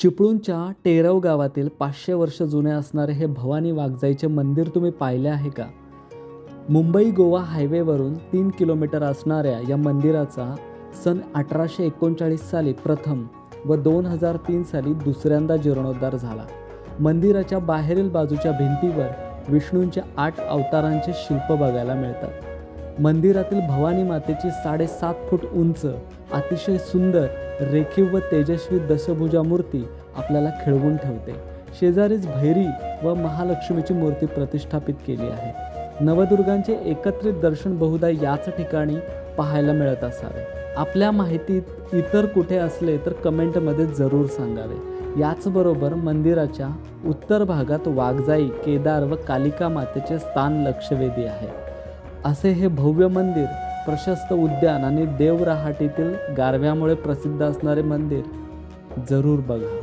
चिपळूणच्या टेरव गावातील 500 वर्ष जुने असणारे हे भवानी वाघजाईचे मंदिर तुम्ही पाहिले आहे का? मुंबई गोवा हायवेवरून 3 किलोमीटर असणाऱ्या या मंदिराचा सन 1839 साली प्रथम व 2003 साली दुसऱ्यांदा जीर्णोद्धार झाला. मंदिराच्या बाहेरील बाजूच्या भिंतीवर विष्णूंच्या 8 अवतारांचे शिल्प बघायला मिळतात. मंदिरातील भवानी मातेची 7.5 फूट उंच अतिशय सुंदर रेखीव व तेजस्वी दशभुजा मूर्ती आपल्याला खिळवून ठेवते. शेजारीच भैरी व महालक्ष्मीची मूर्ती प्रतिष्ठापित केली आहे. नवदुर्गांचे एकत्रित दर्शन बहुधा याच ठिकाणी पाहायला मिळत असावे. आपल्या माहितीत इतर कुठे असले तर कमेंटमध्ये जरूर सांगावे. याचबरोबर मंदिराच्या उत्तर भागात वाघजाई, केदार व कालिका मातेचे स्थान लक्षवेधी आहे. असे हे भव्य मंदिर, प्रशस्त उद्यान आणि देव रहाटीतील गारव्यामुळे प्रसिद्ध असणारे मंदिर जरूर बघा.